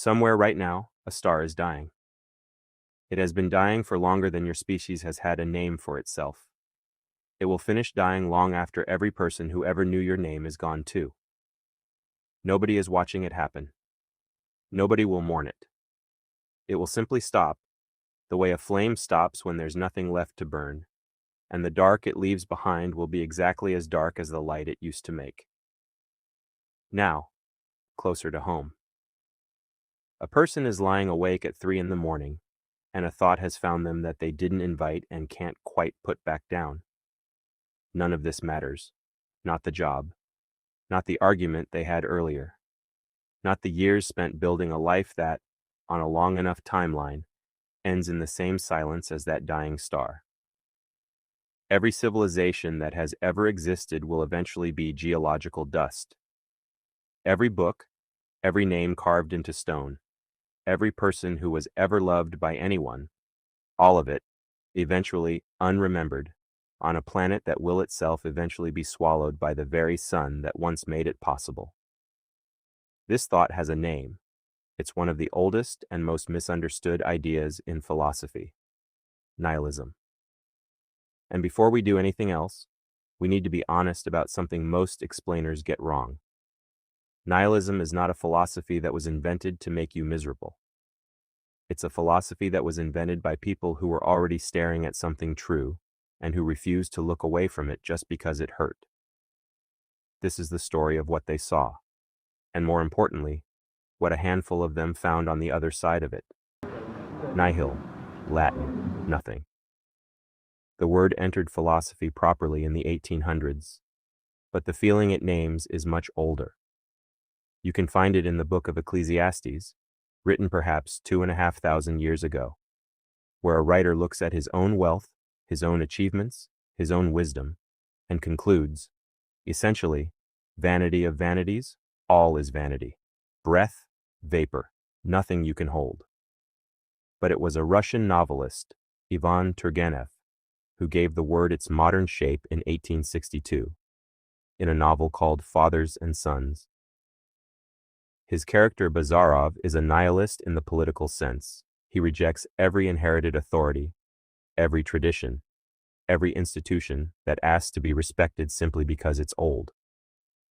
Somewhere right now, a star is dying. It has been dying for longer than your species has had a name for itself. It will finish dying long after every person who ever knew your name is gone too. Nobody is watching it happen. Nobody will mourn it. It will simply stop, the way a flame stops when there's nothing left to burn, and the dark it leaves behind will be exactly as dark as the light it used to make. Now, closer to home. A person is lying awake at 3 in the morning, and a thought has found them that they didn't invite and can't quite put back down. None of this matters. Not the job. Not the argument they had earlier. Not the years spent building a life that, on a long enough timeline, ends in the same silence as that dying star. Every civilization that has ever existed will eventually be geological dust. Every book, every name carved into stone, every person who was ever loved by anyone, all of it, eventually unremembered, on a planet that will itself eventually be swallowed by the very sun that once made it possible. This thought has a name. It's one of the oldest and most misunderstood ideas in philosophy: nihilism. And before we do anything else, we need to be honest about something most explainers get wrong. Nihilism is not a philosophy that was invented to make you miserable. It's a philosophy that was invented by people who were already staring at something true and who refused to look away from it just because it hurt. This is the story of what they saw, and more importantly, what a handful of them found on the other side of it. Nihil, Latin, nothing. The word entered philosophy properly in the 1800s, but the feeling it names is much older. You can find it in the book of Ecclesiastes, written perhaps 2,500 years ago, where a writer looks at his own wealth, his own achievements, his own wisdom, and concludes, essentially, vanity of vanities, all is vanity. Breath, vapor, nothing you can hold. But it was a Russian novelist, Ivan Turgenev, who gave the word its modern shape in 1862, in a novel called Fathers and Sons. His character Bazarov is a nihilist in the political sense. He rejects every inherited authority, every tradition, every institution that asks to be respected simply because it's old.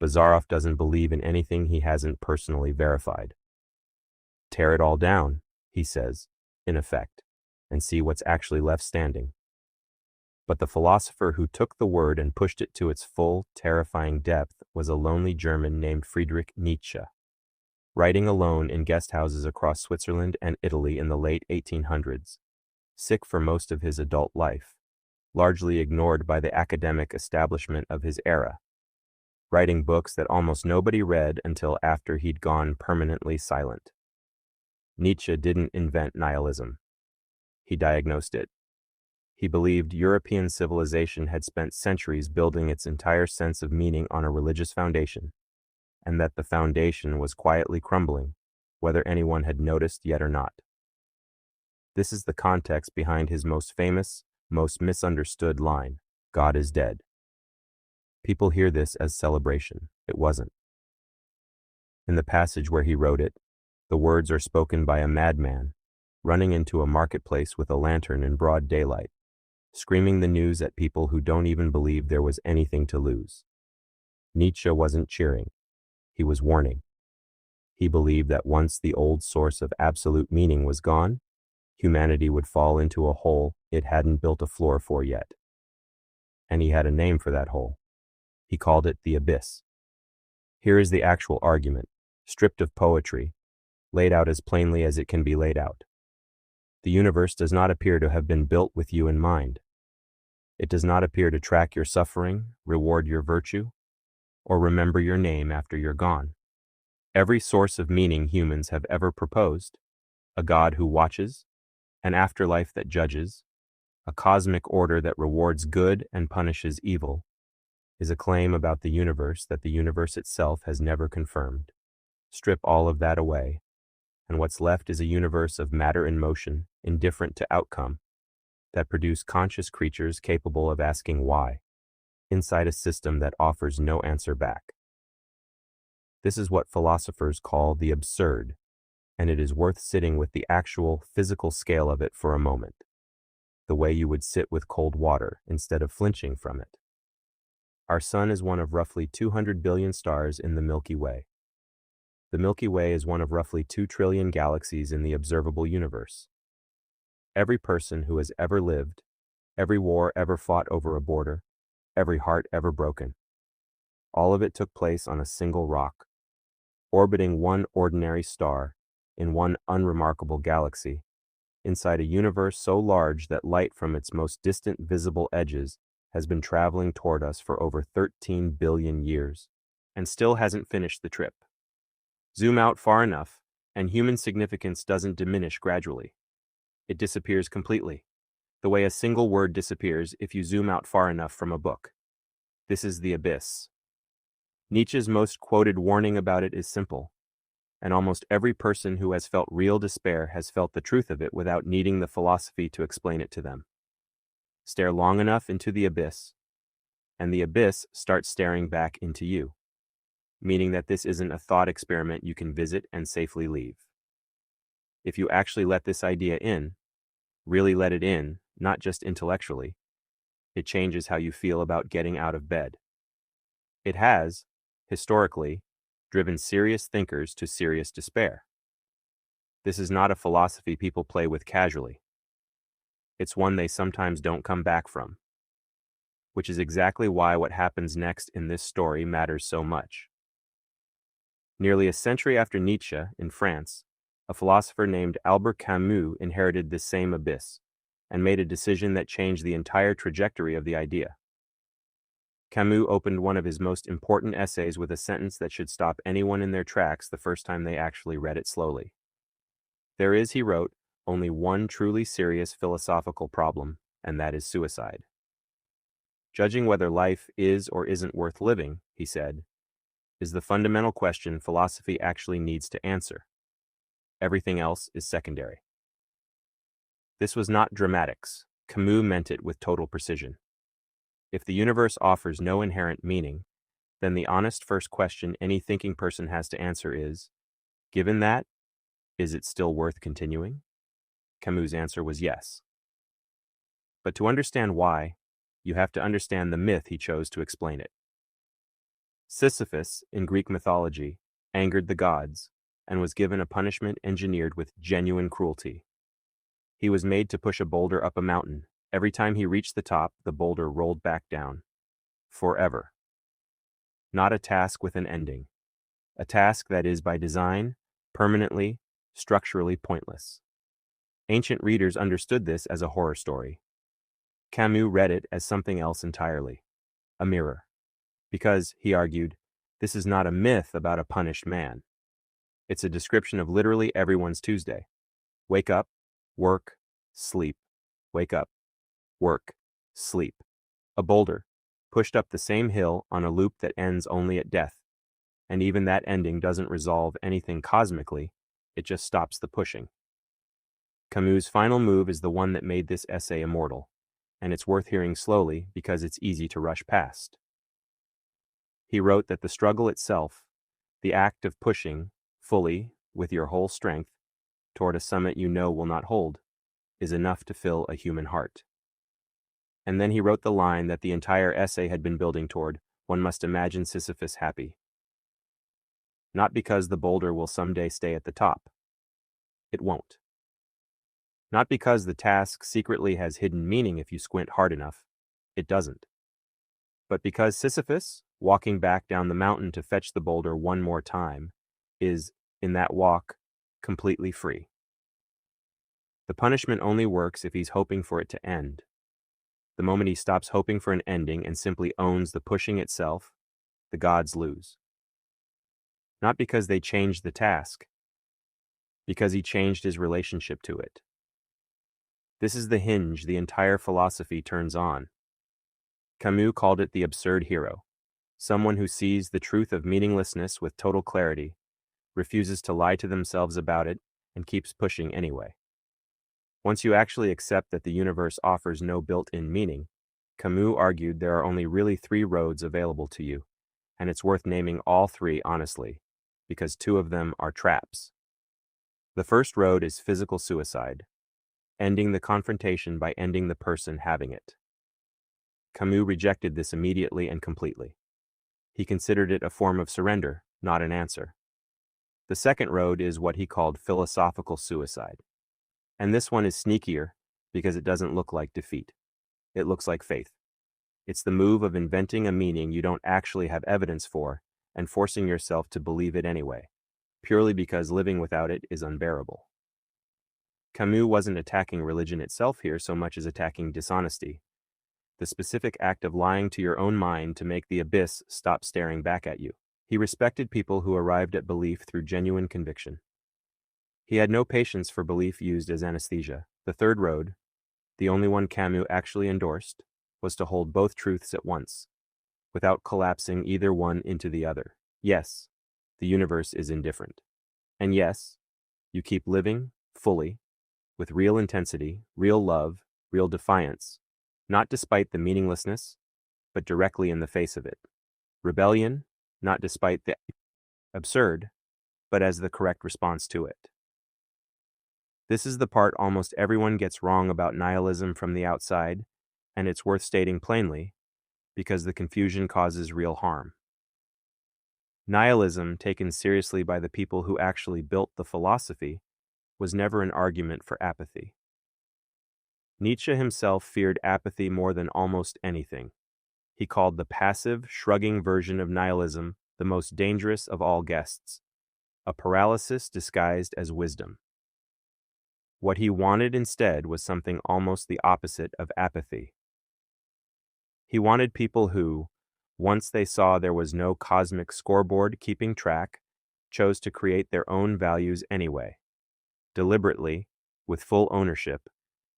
Bazarov doesn't believe in anything he hasn't personally verified. Tear it all down, he says, in effect, and see what's actually left standing. But the philosopher who took the word and pushed it to its full, terrifying depth was a lonely German named Friedrich Nietzsche. Writing alone in guest houses across Switzerland and Italy in the late 1800s, sick for most of his adult life, largely ignored by the academic establishment of his era, writing books that almost nobody read until after he'd gone permanently silent. Nietzsche didn't invent nihilism. He diagnosed it. He believed European civilization had spent centuries building its entire sense of meaning on a religious foundation, and that the foundation was quietly crumbling, whether anyone had noticed yet or not. This is the context behind his most famous, most misunderstood line, "God is dead." People hear this as celebration. It wasn't. In the passage where he wrote it, the words are spoken by a madman, running into a marketplace with a lantern in broad daylight, screaming the news at people who don't even believe there was anything to lose. Nietzsche wasn't cheering. He was warning. He believed that once the old source of absolute meaning was gone, humanity would fall into a hole it hadn't built a floor for yet. And he had a name for that hole. He called it the abyss. Here is the actual argument, stripped of poetry, laid out as plainly as it can be laid out. The universe does not appear to have been built with you in mind. It does not appear to track your suffering, reward your virtue, or remember your name after you're gone. Every source of meaning humans have ever proposed, a God who watches, an afterlife that judges, a cosmic order that rewards good and punishes evil, is a claim about the universe that the universe itself has never confirmed. Strip all of that away, and what's left is a universe of matter in motion, indifferent to outcome, that produce conscious creatures capable of asking why, inside a system that offers no answer back. This is what philosophers call the absurd, and it is worth sitting with the actual physical scale of it for a moment, the way you would sit with cold water instead of flinching from it. Our sun is one of roughly 200 billion stars in the Milky Way. The Milky Way is one of roughly 2 trillion galaxies in the observable universe. Every person who has ever lived, every war ever fought over a border, every heart ever broken, all of it took place on a single rock, orbiting one ordinary star in one unremarkable galaxy, inside a universe so large that light from its most distant visible edges has been traveling toward us for over 13 billion years, and still hasn't finished the trip. Zoom out far enough, and human significance doesn't diminish gradually. It disappears completely, the way a single word disappears if you zoom out far enough from a book. This is the abyss. Nietzsche's most quoted warning about it is simple, and almost every person who has felt real despair has felt the truth of it without needing the philosophy to explain it to them. Stare long enough into the abyss, and the abyss starts staring back into you, meaning that this isn't a thought experiment you can visit and safely leave. If you actually let this idea in, really let it in, not just intellectually, it changes how you feel about getting out of bed. It has, historically, driven serious thinkers to serious despair. This is not a philosophy people play with casually. It's one they sometimes don't come back from, which is exactly why what happens next in this story matters so much. Nearly a century after Nietzsche, in France, a philosopher named Albert Camus inherited this same abyss and made a decision that changed the entire trajectory of the idea. Camus opened one of his most important essays with a sentence that should stop anyone in their tracks the first time they actually read it slowly. There is, he wrote, only one truly serious philosophical problem, and that is suicide. Judging whether life is or isn't worth living, he said, is the fundamental question philosophy actually needs to answer. Everything else is secondary. This was not dramatics. Camus meant it with total precision. If the universe offers no inherent meaning, then the honest first question any thinking person has to answer is, given that, is it still worth continuing? Camus' answer was yes. But to understand why, you have to understand the myth he chose to explain it. Sisyphus, in Greek mythology, angered the gods and was given a punishment engineered with genuine cruelty. He was made to push a boulder up a mountain. Every time he reached the top, the boulder rolled back down. Forever. Not a task with an ending. A task that is, by design, permanently, structurally pointless. Ancient readers understood this as a horror story. Camus read it as something else entirely. A mirror. Because, he argued, this is not a myth about a punished man. It's a description of literally everyone's Tuesday. Wake up, work, sleep. Wake up, work, sleep. A boulder, pushed up the same hill on a loop that ends only at death. And even that ending doesn't resolve anything cosmically, it just stops the pushing. Camus' final move is the one that made this essay immortal, and it's worth hearing slowly because it's easy to rush past. He wrote that the struggle itself, the act of pushing, fully, with your whole strength, toward a summit you know will not hold, is enough to fill a human heart. And then he wrote the line that the entire essay had been building toward: one must imagine Sisyphus happy. Not because the boulder will someday stay at the top. It won't. Not because the task secretly has hidden meaning if you squint hard enough. It doesn't. But because Sisyphus, walking back down the mountain to fetch the boulder one more time, is, in that walk, completely free. The punishment only works if he's hoping for it to end. The moment he stops hoping for an ending and simply owns the pushing itself, the gods lose. Not because they changed the task, because he changed his relationship to it. This is the hinge the entire philosophy turns on. Camus called it the absurd hero, someone who sees the truth of meaninglessness with total clarity, refuses to lie to themselves about it, and keeps pushing anyway. Once you actually accept that the universe offers no built-in meaning, Camus argued there are only really 3 roads available to you, and it's worth naming all 3 honestly, because 2 of them are traps. The first road is physical suicide, ending the confrontation by ending the person having it. Camus rejected this immediately and completely. He considered it a form of surrender, not an answer. The second road is what he called philosophical suicide. And this one is sneakier because it doesn't look like defeat. It looks like faith. It's the move of inventing a meaning you don't actually have evidence for and forcing yourself to believe it anyway, purely because living without it is unbearable. Camus wasn't attacking religion itself here so much as attacking dishonesty, the specific act of lying to your own mind to make the abyss stop staring back at you. He respected people who arrived at belief through genuine conviction. He had no patience for belief used as anesthesia. The third road, the only one Camus actually endorsed, was to hold both truths at once, without collapsing either one into the other. Yes, the universe is indifferent. And yes, you keep living, fully, with real intensity, real love, real defiance, not despite the meaninglessness, but directly in the face of it. Rebellion, not despite the absurd, but as the correct response to it. This is the part almost everyone gets wrong about nihilism from the outside, and it's worth stating plainly, because the confusion causes real harm. Nihilism, taken seriously by the people who actually built the philosophy, was never an argument for apathy. Nietzsche himself feared apathy more than almost anything. He called the passive, shrugging version of nihilism the most dangerous of all guests, a paralysis disguised as wisdom. What he wanted instead was something almost the opposite of apathy. He wanted people who, once they saw there was no cosmic scoreboard keeping track, chose to create their own values anyway, deliberately, with full ownership,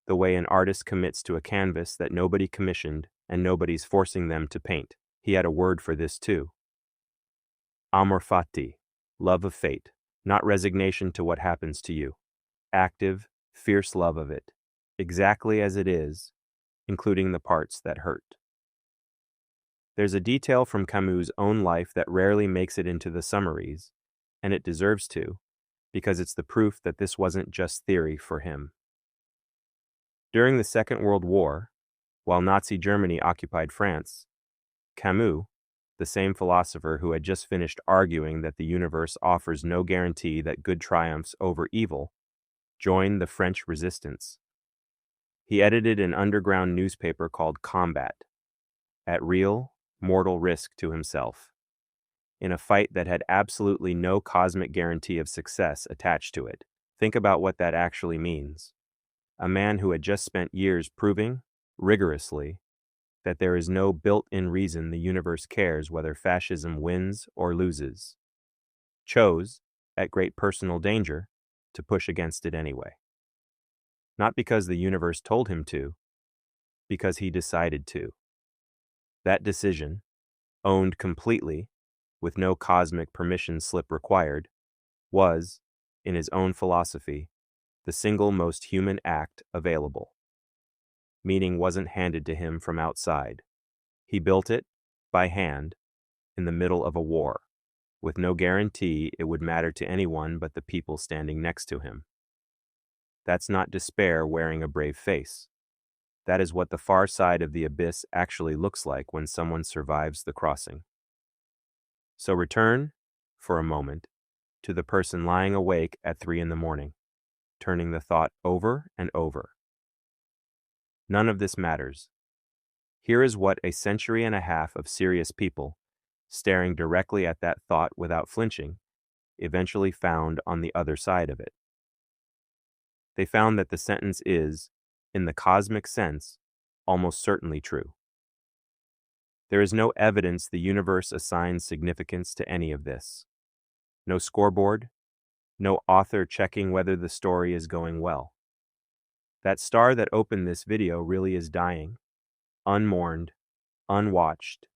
the way an artist commits to a canvas that nobody commissioned and nobody's forcing them to paint. He had a word for this too. Amor fati, love of fate, not resignation to what happens to you. Active, fierce love of it, exactly as it is, including the parts that hurt. There's a detail from Camus' own life that rarely makes it into the summaries, and it deserves to, because it's the proof that this wasn't just theory for him. During the Second World War, while Nazi Germany occupied France, Camus, the same philosopher who had just finished arguing that the universe offers no guarantee that good triumphs over evil, joined the French resistance. He edited an underground newspaper called Combat, at real, mortal risk to himself, in a fight that had absolutely no cosmic guarantee of success attached to it. Think about what that actually means. A man who had just spent years proving, rigorously, that there is no built-in reason the universe cares whether fascism wins or loses, chose, at great personal danger, to push against it anyway. Not because the universe told him to, because he decided to. That decision, owned completely, with no cosmic permission slip required, was, in his own philosophy, the single most human act available. Meaning wasn't handed to him from outside. He built it, by hand, in the middle of a war, with no guarantee it would matter to anyone but the people standing next to him. That's not despair wearing a brave face. That is what the far side of the abyss actually looks like when someone survives the crossing. So return, for a moment, to the person lying awake at 3 a.m, turning the thought over and over. None of this matters. Here is what a century and a half of serious people, staring directly at that thought without flinching, eventually found on the other side of it. They found that the sentence is, in the cosmic sense, almost certainly true. There is no evidence the universe assigns significance to any of this. No scoreboard, no author checking whether the story is going well. That star that opened this video really is dying, unmourned, unwatched,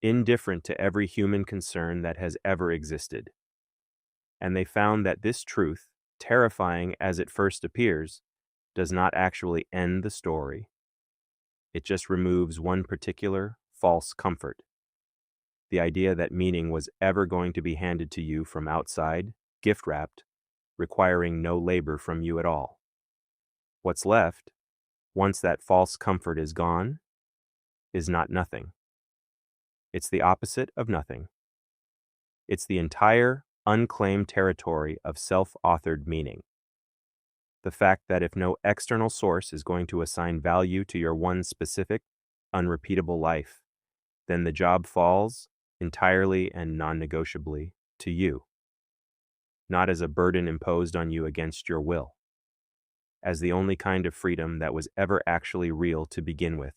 indifferent to every human concern that has ever existed. And they found that this truth, terrifying as it first appears, does not actually end the story. It just removes one particular, false comfort. The idea that meaning was ever going to be handed to you from outside, gift-wrapped, requiring no labor from you at all. What's left, once that false comfort is gone, is not nothing. It's the opposite of nothing. It's the entire unclaimed territory of self-authored meaning. The fact that if no external source is going to assign value to your one specific, unrepeatable life, then the job falls entirely and non-negotiably to you, not as a burden imposed on you against your will, as the only kind of freedom that was ever actually real to begin with.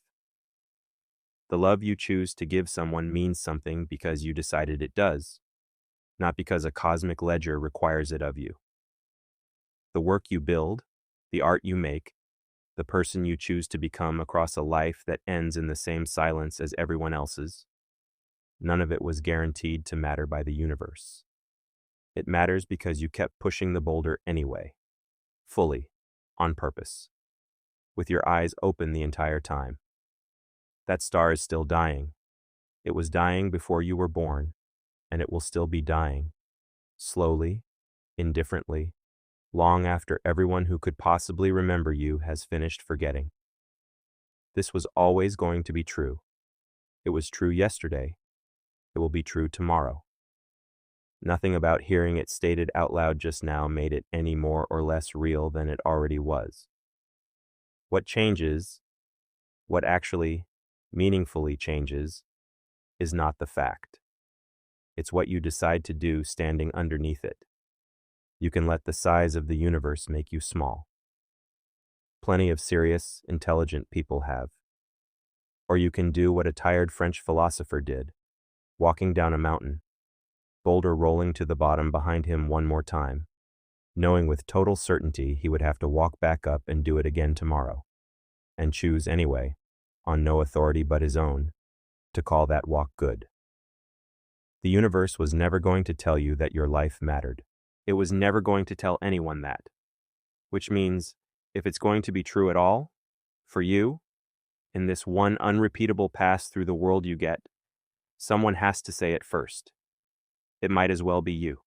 The love you choose to give someone means something because you decided it does, not because a cosmic ledger requires it of you. The work you build, the art you make, the person you choose to become across a life that ends in the same silence as everyone else's, none of it was guaranteed to matter by the universe. It matters because you kept pushing the boulder anyway, fully, on purpose, with your eyes open the entire time. That star is still dying. It was dying before you were born, and it will still be dying, slowly, indifferently, long after everyone who could possibly remember you has finished forgetting. This was always going to be true. It was true yesterday. It will be true tomorrow. Nothing about hearing it stated out loud just now made it any more or less real than it already was. What changes, what actually meaningfully changes, is not the fact. It's what you decide to do standing underneath it. You can let the size of the universe make you small. Plenty of serious, intelligent people have. Or you can do what a tired French philosopher did, walking down a mountain, boulder rolling to the bottom behind him one more time, knowing with total certainty he would have to walk back up and do it again tomorrow, and choose anyway, on no authority but his own, to call that walk good. The universe was never going to tell you that your life mattered. It was never going to tell anyone that. Which means, if it's going to be true at all, for you, in this one unrepeatable pass through the world you get, someone has to say it first. It might as well be you.